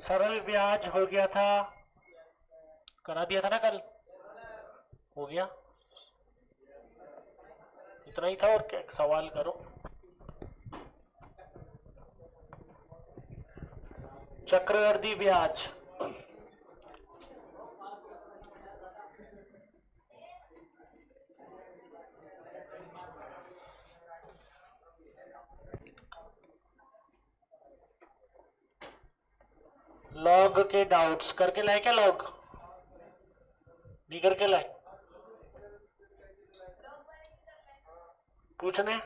सरल ब्याज हो गया था, करा दिया था ना कल, हो गया, इतना ही था। और क्या सवाल करो। चक्रवृद्धि ब्याज, लॉग के डाउट्स करके लाए क्या? लॉग नहीं करके लाए? पूछने,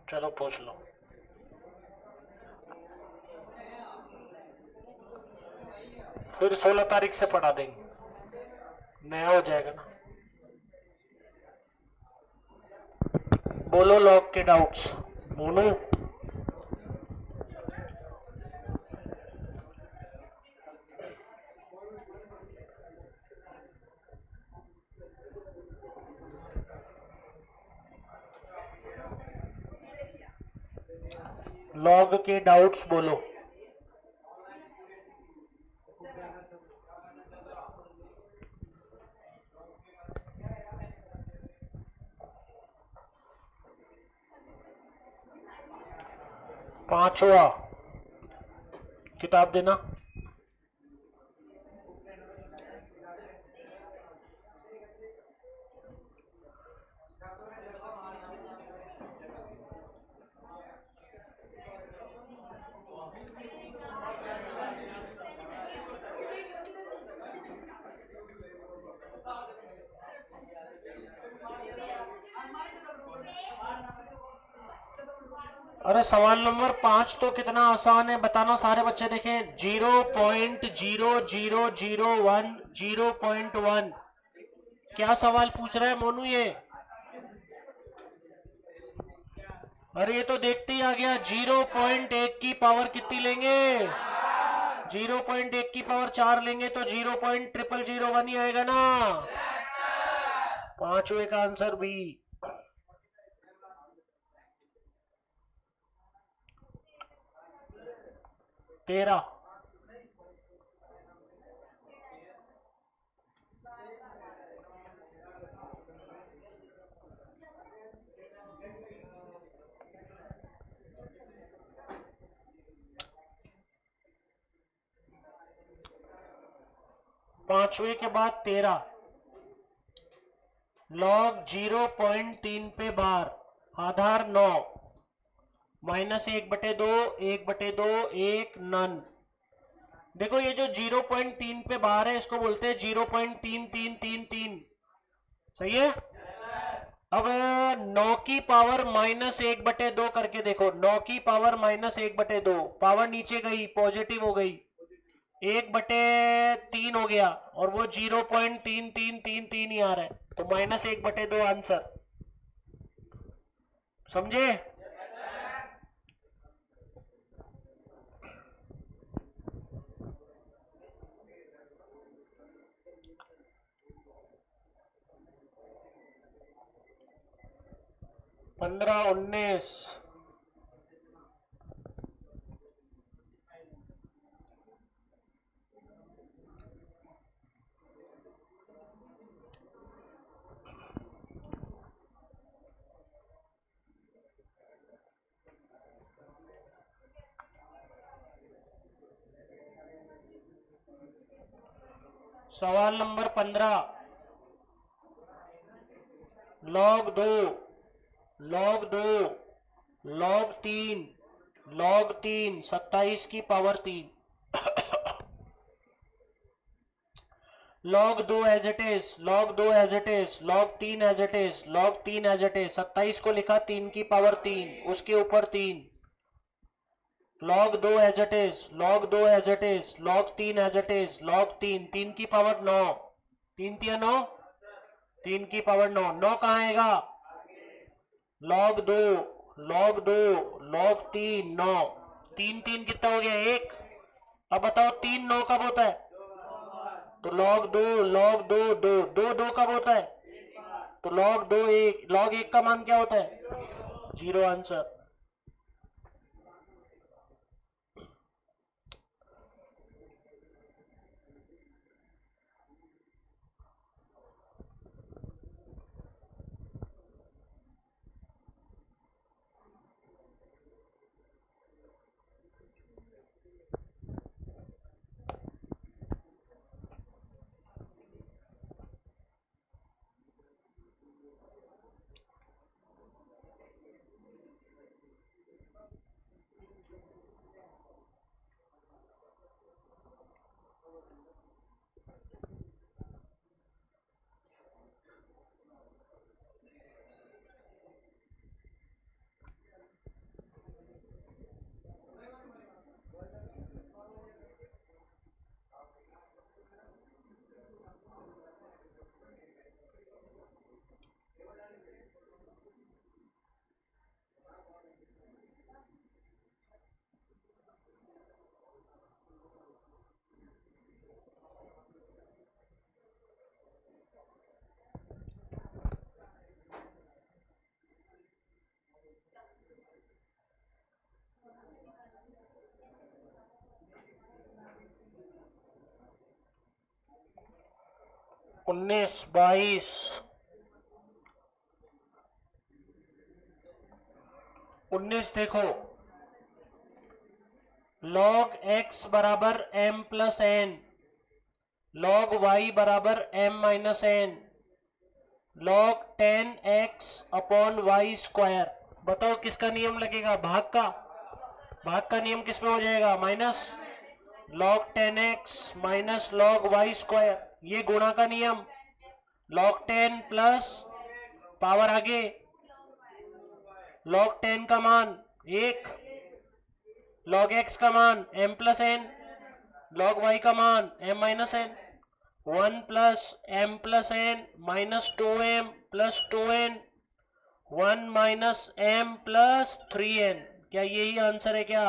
चलो पूछ लो। फिर 16 तारीख से पढ़ा देंगे, नया हो जाएगा ना। बोलो लॉग के डाउट्स। मोनू, लॉग के डाउट्स बोलो। पांचवा, किताब देना। अरे सवाल नंबर 5 तो कितना आसान है, बताना सारे बच्चे देखें। 0.0001, 0.1, क्या सवाल पूछ रहा है मोनू ये? अरे ये तो देखते ही आ गया। 0.1 की पावर कितनी लेंगे? 0.1 की पावर 4 लेंगे तो 0.0001 ही आएगा ना। पांचवे का आंसर बी। 13, पांचवे के बाद 13, लॉग 0.3 पे बार, आधार 9, -1/2, 1/2, 1 नन। देखो ये जो 0.3 पे बार है इसको बोलते हैं 0.3333। सही है। अब 9 की पावर -1/2 करके देखो। 9 की पावर -1/2, पावर नीचे गई, पॉजिटिव हो गई, 1/3 हो गया, और वो 0.3333 ही आ रहा है, तो -1/2 आंसर। समझे? पंद्रह, 19, सवाल नंबर 15, लॉग 2, लॉग 2, लॉग 3, 27 की power 3, log 2 as it is, log 2 as it is, log 3 as it is, log 3 as it is, 27 को लिखा 3 की पावर 3, उसके ऊपर 3, log 2 as it is, log 2 as it is, log 3 as it is, log 3 की power 9, 3 9, 3 की power 9, 9 कहाँ आएगा? Log 2, log 2, log 3, 9, 3 कितना हो गया? 1। अब बताओ 3 9 कब होता है? तो लॉग 2, लॉग 2 2, 2 2 कब होता है? तो लॉग 2 1, लॉग 1 का मान क्या होता है? 0 आंसर। 19, 22, 19 देखो, log x बराबर m plus n, log y बराबर m minus n, log 10x upon Y square. बताओ किसका नियम लगेगा? भाग का। भाग का नियम किस में हो जाएगा? Minus log 10x minus log y square, ये गुणा का नियम। log 10 प्लस पावर आगे, log 10 का मान 1, log x का मान m plus n, log y का मान m minus n, 1 plus m plus n minus 2m plus 2n, 1 minus m plus 3n। क्या यही आंसर है क्या?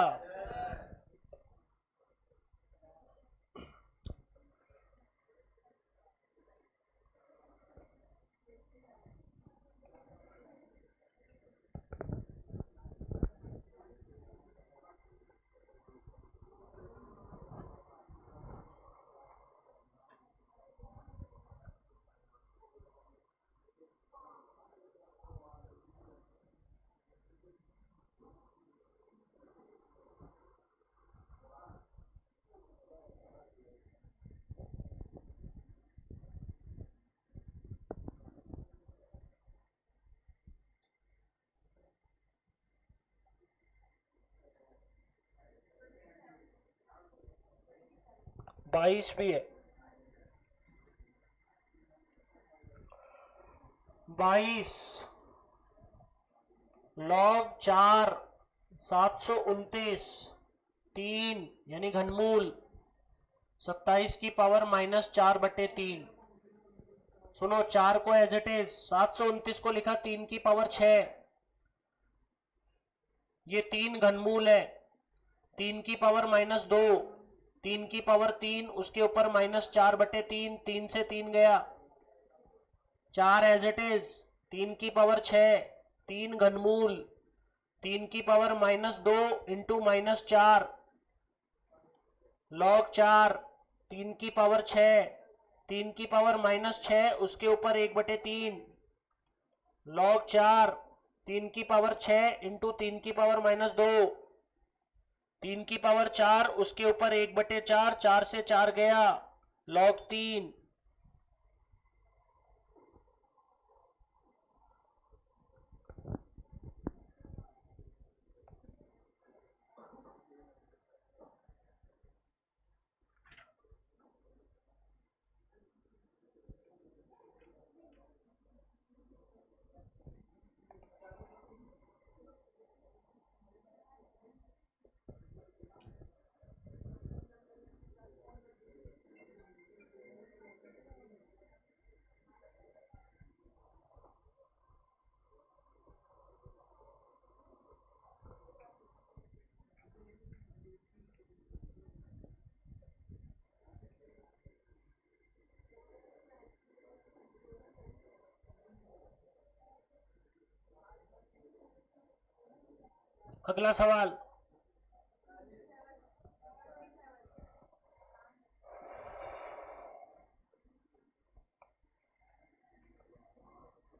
बाईस भी है। 22 log 4 729 3 यानी घनमूल 27 की पावर माइनस 4/3। सुनो, 4 को एज इट इज, 729 को लिखा 3 की पावर 6, ये 3 घनमूल है, 3 की पावर माइनस 2, 3 की पावर 3, उसके ऊपर माइनस 4/3, 3 से 3 गया, 4 एज इट इज, 3 की पावर 6, 3 घनमूल, 3 की power minus 2 into minus 4, log 4, 3 की पावर 6, 3 की पावर माइनस 6, उसके ऊपर 1/3, log 4, 3 की पावर 6 इंटू 3 की पावर माइनस 2, 3 की पावर 4, उसके ऊपर 1/4, 4 से 4 गया, log 3। अगला सवाल,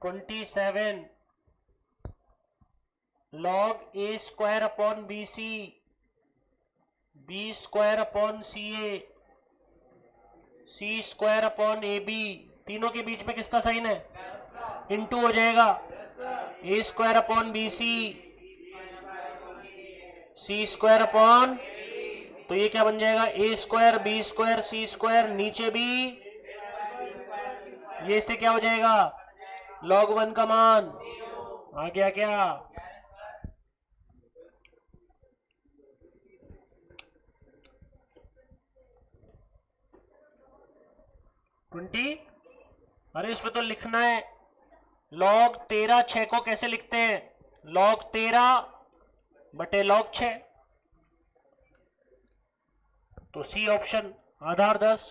twenty seven log a square upon B C, B square upon C A, C square upon A B, तीनों के बीच में किसका साइन है? इंटू हो जाएगा, ए स्क्वायर अपॉन बी सी, सी स्क्वायर अपॉन, तो ये क्या बन जाएगा? ए स्क्वायर बी स्क्वायर सी स्क्वायर, नीचे भी ये से क्या हो जाएगा? log 1 का मान आ गया क्या? 20, अरे इसमें तो लिखना है log 13 6 को कैसे लिखते हैं? log 13 बटे log 6, तो सी ऑप्शन, आधार 10।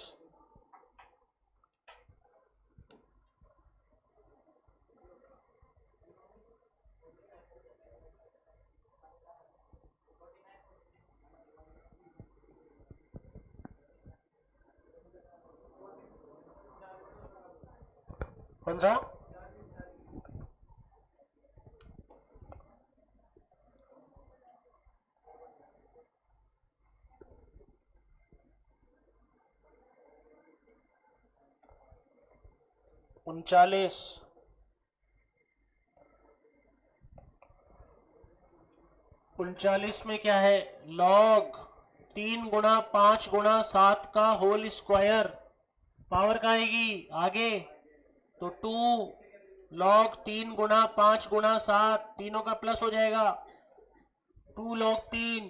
कौन सा? उनचालीस। उनचालीस में क्या है? लॉग 3 × 5 × 7 का होल स्क्वायर। पावर का आएगी आगे, तो 2 लॉग 3 × 5 × 7, तीनों का प्लस हो जाएगा। 2 log 3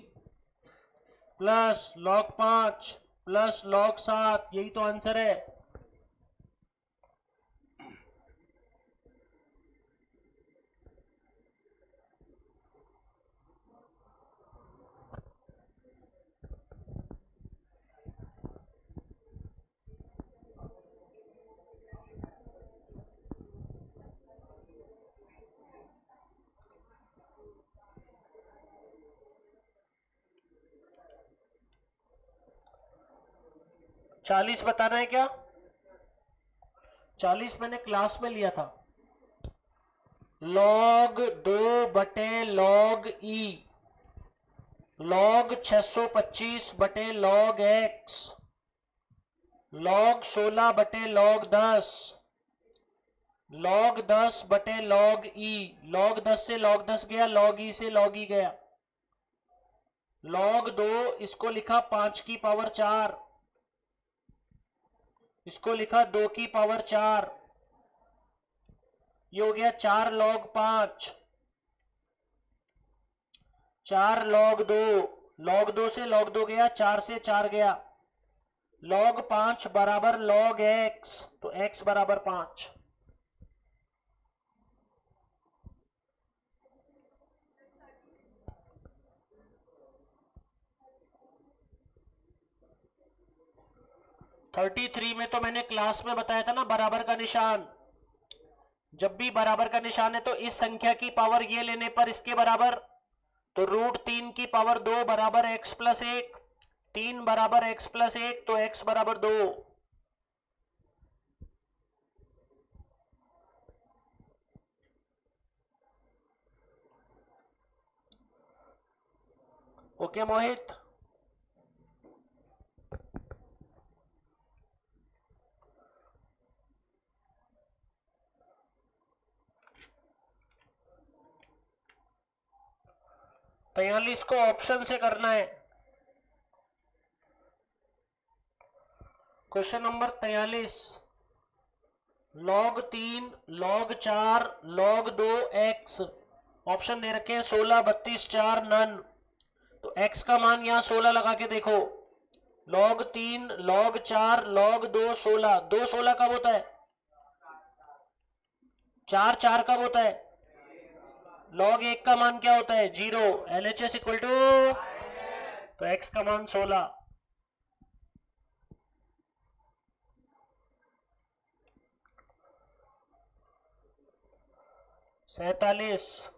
plus log 5 plus log 7, यही तो आंसर है। चालीस बताना है क्या? 40 मैंने क्लास में लिया था। लॉग 2/log ई, log 625/log x, log 16/log 10, log 10/log ई। log 10 से log 10 गया, log ई से log ई गया। log 2, इसको लिखा 5 की पावर 4, इसको लिखा 2 की पावर 4, ये हो गया 4 log 5, 4 log 2, log 2 से log 2 गया, 4 से 4 गया। log 5 बराबर log x, तो x बराबर 5। थर्टी थ्री में तो मैंने क्लास में बताया था ना, बराबर का निशान। जब भी बराबर का निशान है तो इस संख्या की पावर ये लेने पर इसके बराबर, तो √3 की पावर 2 बराबर x+1, 3 बराबर x+1, तो x बराबर 2। ओके मोहित। तो 43 को ऑप्शन से करना है। Question number 43, log 3, log 4, log 2 x। Option दे रखे हैं 16, 32, 4, नन। तो x का मान यहां 16 लगा के देखो। log 3, log 4, log 2 16, 2 16 कब होता है? 4 4 कब होता है? log 1 का मान क्या होता है? 0। LHS इक्वल टू, तो x का मान 16। सैतालीस,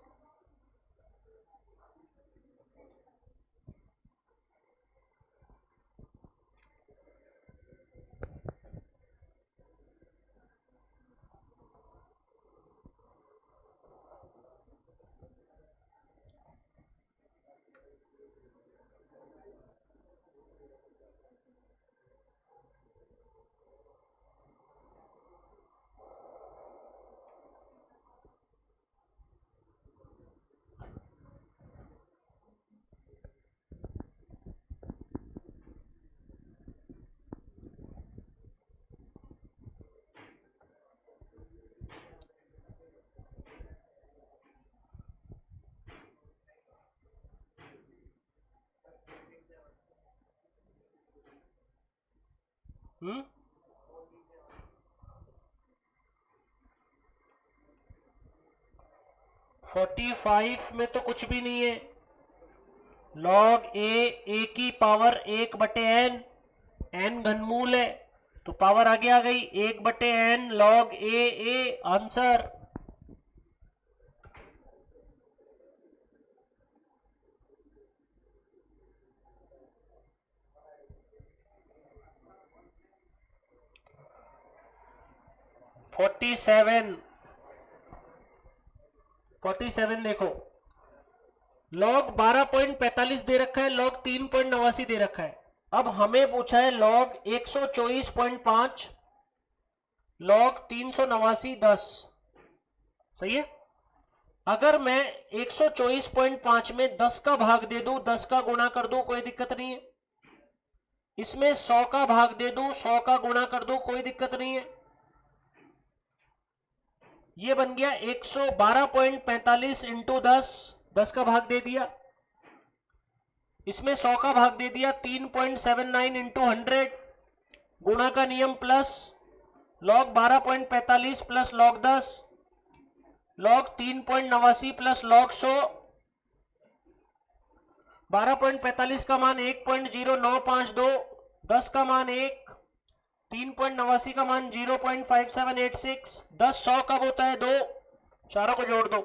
हम्म 45 में तो कुछ भी नहीं है। log a की पावर 1/n, n घनमूल है, तो पावर आगे आ गई 1/n log a आंसर। 47 47 देखो, लॉग 12.45 दे रखा है, लॉग 3.89 दे रखा है। अब हमें पूछा है लॉग 124.5, लॉग 389 10। सही है। अगर मैं 124.5 में 10 का भाग दे दूं, 10 का गुणा कर दूं, कोई दिक्कत नहीं है। इसमें 100 का भाग दे दूं, 100 का गुणा कर दूं, कोई दिक्कत नहीं है। ये बन गया 112.45 इंटू 10, 10 का भाग दे दिया, इसमें 100 का भाग दे दिया, 3.79 इंटू 100, गुणा का नियम plus, log 12.45 plus log 10, log 3.89 plus log 100। 12.45 का मान 1.0952, 10 का मान 1, 3.89 का मान 0.5786, 10 100 कब होता है 2, चारों को जोड़ दो।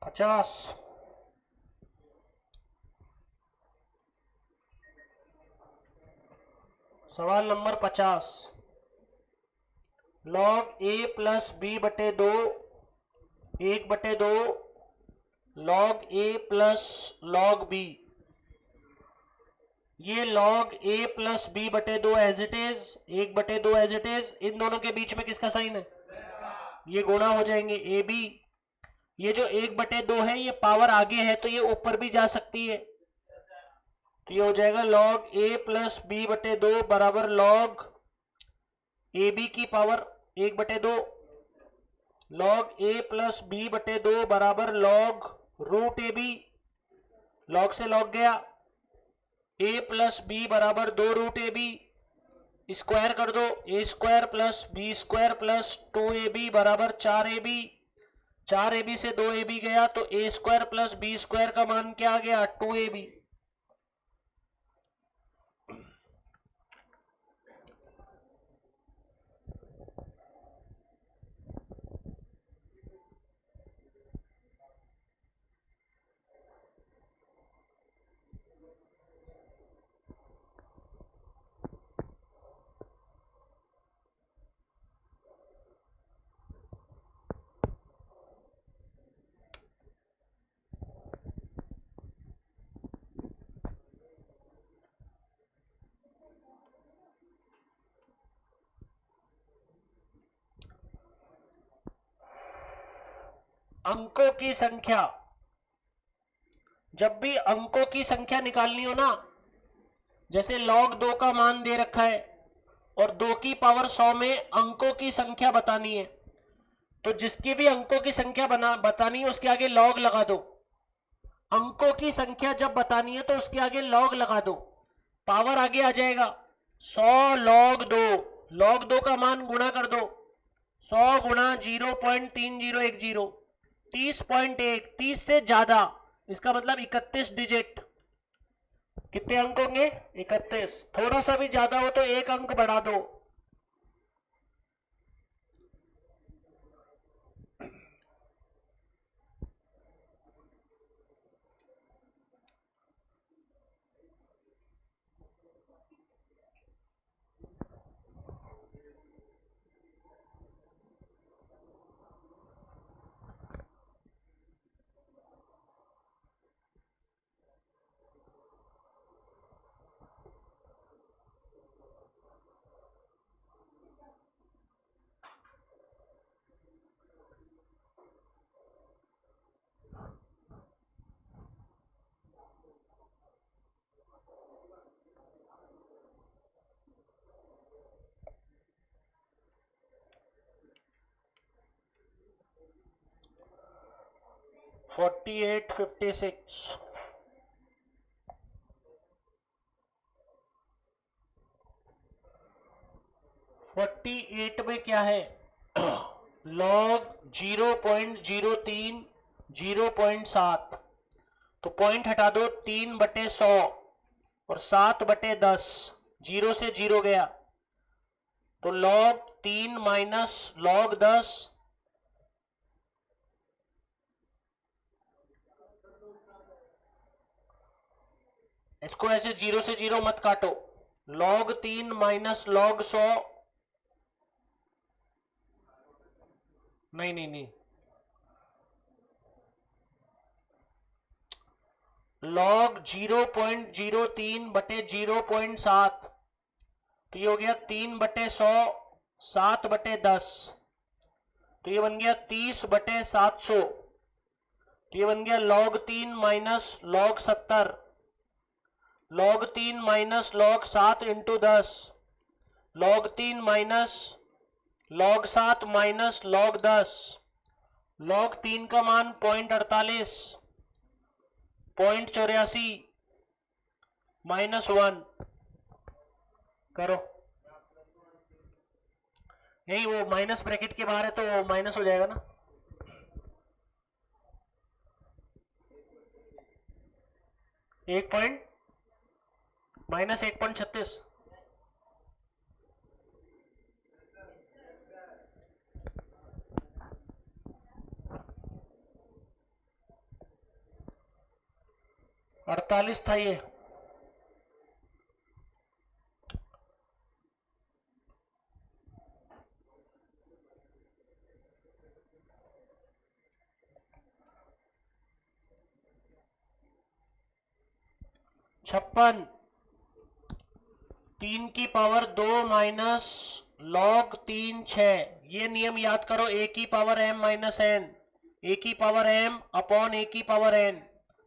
पचास, सवाल नंबर 50, लॉग ए प्लस बी बटे 2, 1/2, log A plus log B. ये लॉग ए प्लस बी बटे 2 as it is, 1/2 as it is. इन दोनों के बीच में किसका साइन है, ये गुणा हो जाएंगे ए बी। ये जो 1/2 है ये पावर आगे है तो ये ऊपर भी जा सकती है, तो ये हो जाएगा लॉग ए प्लस बी बटे 2 बराबर लॉग ए बी की power 1/2, log A plus B बटे 2 बराबर log root A B, log से लॉग गया, ए प्लस बी बराबर 2 रूट ए बी, स्क्वायर कर दो, A square plus B square plus 2ab बराबर 4ab, 4ab से 2ab गया तो A square plus B square का मान क्या आ गया 2ab। अंकों की संख्या, जब भी अंकों की संख्या निकालनी हो ना, जैसे log 2 का मान दे रखा है और 2 की पावर 100 में अंकों की संख्या बतानी है, तो जिसकी भी अंकों की संख्या बतानी है उसके आगे log लगा दो। अंकों की संख्या जब बतानी है तो उसके आगे log लगा दो, पावर आगे आ जाएगा 100 log 2, log 2 का मान गुणा कर दो, 100 गुणा 0.3010, 30.1, 30 से ज्यादा, इसका मतलब 31 डिजिट। कितने अंक होंगे 31, थोड़ा सा भी ज्यादा हो तो एक अंक बढ़ा दो। 4856। 48 में क्या है? log 0.03 0.7, तो पॉइंट हटा दो, 3/100 और 7/10, 0 से 0 गया, तो log 3 माइनस log 10, इसको ऐसे 0 से 0 मत काटो, log 3 माइनस log 100, नहीं नहीं नहीं, log 0.03/0.7, तो ये हो गया 3/100, 7/10, तो ये बन गया 30/700, तो ये बन गया log 3 minus log 70, log 3 minus log 7 into 10, log 3 minus log 7 minus log 10, log 3 का मान 0.48, 0.84 -1 करो, यही वो माइनस ब्रैकेट के बाहर है तो माइनस हो जाएगा ना। एक पॉइंट -1.36, अड़तालीस था ये। छप्पन, 3 की पावर 2 माइनस log 3 6, ये नियम याद करो, a की power m minus n, a की पावर m अपॉन a की पावर n,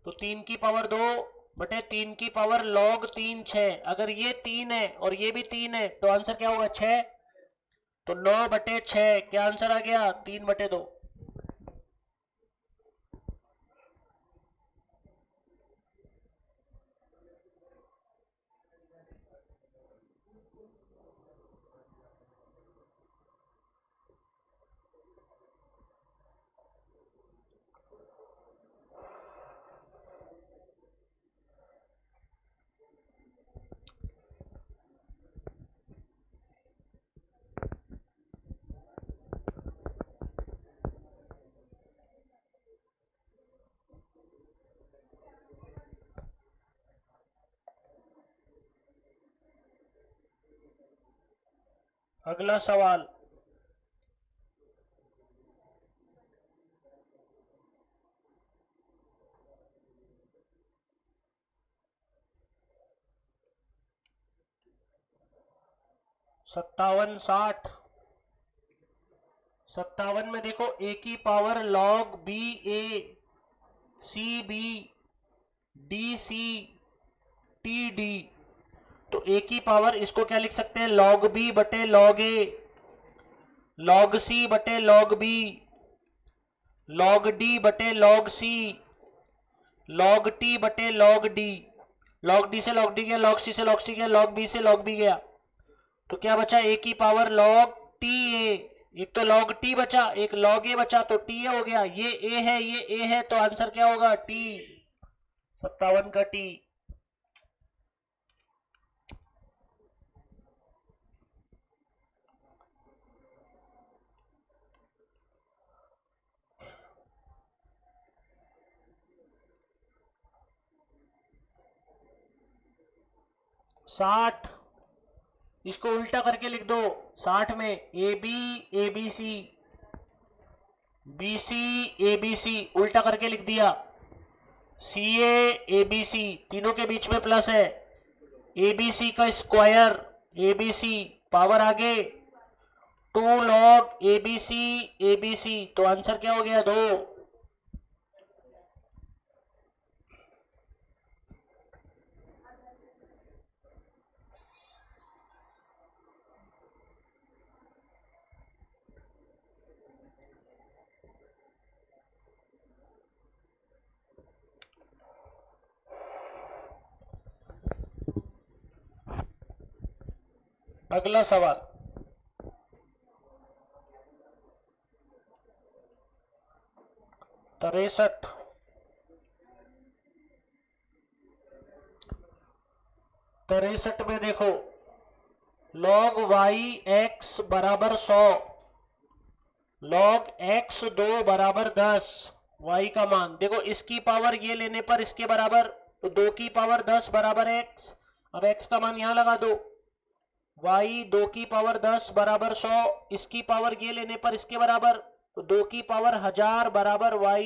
तो 3 की पावर 2/3 की पावर log 3 6, अगर ये 3 है और ये भी 3 है तो आंसर क्या होगा? 6, तो 9/6, क्या आंसर आ गया? 3/2। अगला सवाल, सत्तावन 60, 57 में देखो, a की power log b a, c b, d c, t d, तो a की पावर इसको क्या लिख सकते हैं? log b बटे log a, log c बटे log b, log d बटे log c, log t बटे log d, log d से log d गया, log c से log c गया, log b से log b गया, तो क्या बचा? a की पावर log t a, एक तो log t बचा, एक log a बचा, तो t a हो गया, ये a है ये a है, तो आंसर क्या होगा? t, 57 का t। 60, इसको उल्टा करके लिख दो, 60 में A B A B C, B C A B C उल्टा करके लिख दिया, सी ए बी सी, तीनों के बीच में प्लस है, ए बी सी का square, A B C power आगे 2 log ए बी सी, तो आंसर क्या हो गया? 2। अगला सवाल, तिरसठ। तिरसठ में देखो, log y x बराबर 100, log x 2 बराबर 10, y का मान देखो, इसकी पावर ये लेने पर इसके बराबर, तो 2 की पावर 10 बराबर x। अब x का मान यहां लगा दो, y 2 की पावर 10 बराबर 100, इसकी पावर ये लेने पर इसके बराबर, तो 2 की पावर 1000 बराबर y।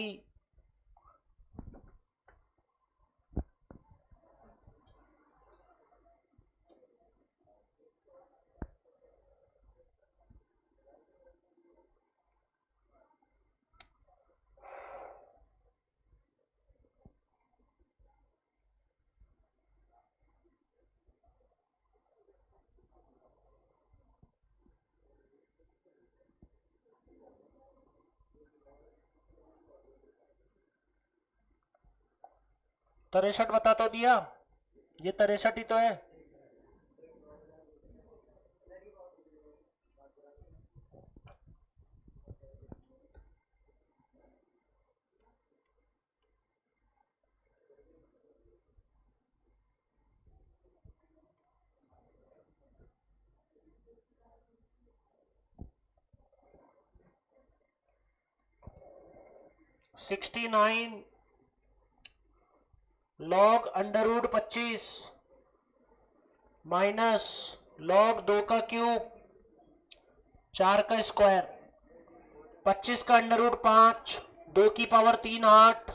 तिरसठ बता तो दिया, ये 63 ही तो है। Sixty nine log under root 25 माइनस लॉग 2 का क्यूब 4 का स्क्वायर, 25 का अंडर रूट 5, 2 की पावर 3 8,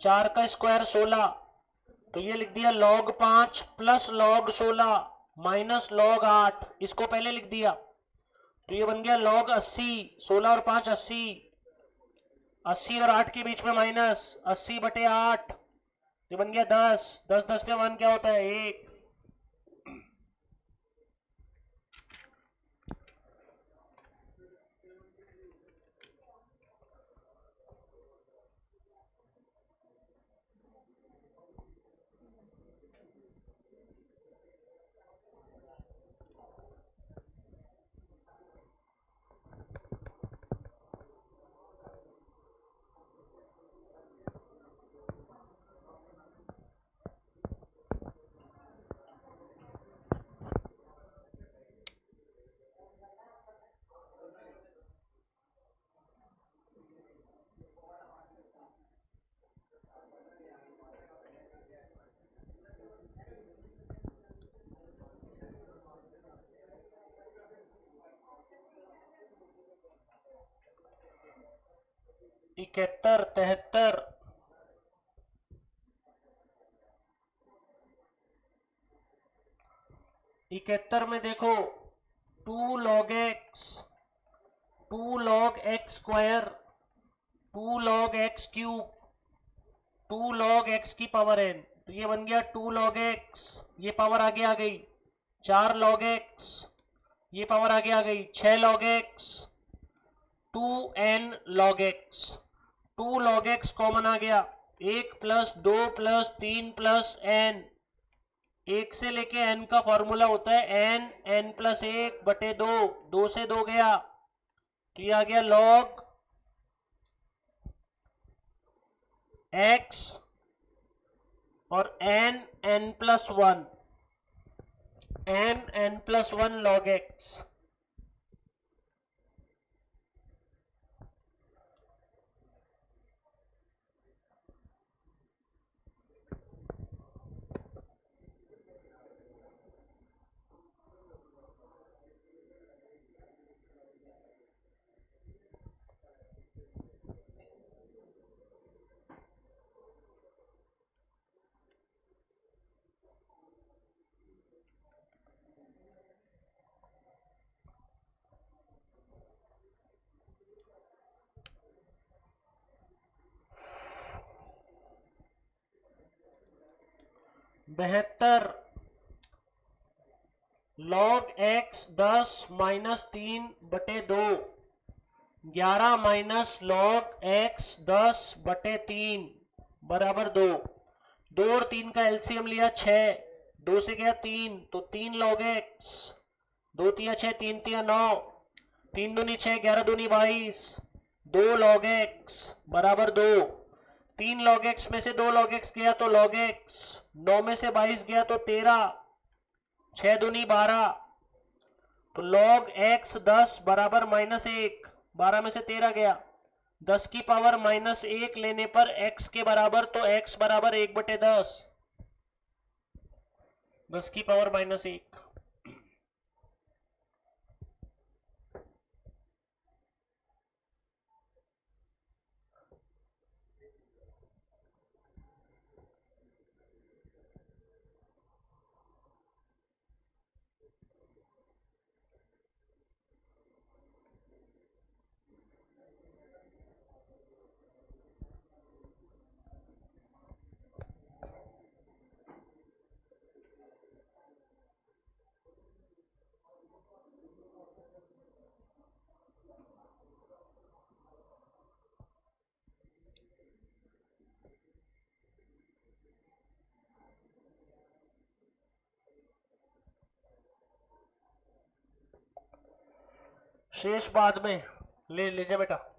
4 का स्क्वायर 16। तो ये लिख दिया log 5 plus log 16 minus log 8, इसको पहले लिख दिया। तो ये बन गया log 80, 16 और 5 80, 80 और 8 के बीच में माइनस 80 बटे 8, ये बन गया 10, 10 10 पे 1 क्या होता है 1। इकहत्तर, 73, इकहत्तर में देखो 2 log x, 2 log x square, 2 log x cube, 2 log x की पावर n, तो ये बन गया 2 log x, ये पावर आगे आ गई 4 log x, ये पावर आगे आ गई 6 log x, 2n log x, 2 log x common आ गया, 1 प्लस 2 प्लस 3 प्लस n, 1 से लेके n का फॉर्मूला होता है n, n प्लस 1 बटे 2, 2 से 2 गया, तो ये आ गया log x और n n plus 1, n n plus 1 log x। बहत्तर log x 10 माइनस 3 बटे 2, 11 माइनस log x 10 बटे 3 बराबर 2, 2 और 3 का एलसीएम लिया 6, 2 से गया 3, तो 3 log x दो तिया 6, तीन तिया 9, तीन दूनी 6, 11 दूनी 22, 2 log x बराबर 2। 3 log x में से 2 log x गया तो log x, 9 में से 22 गया तो 13, 6 दूनी 12, तो log x 10 बराबर -1, 12 में से 13 गया, 10 की पावर -1 लेने पर x के बराबर, तो x बराबर 1/10, 10 की पावर -1। शेष बाद में ले लीजिए बेटा।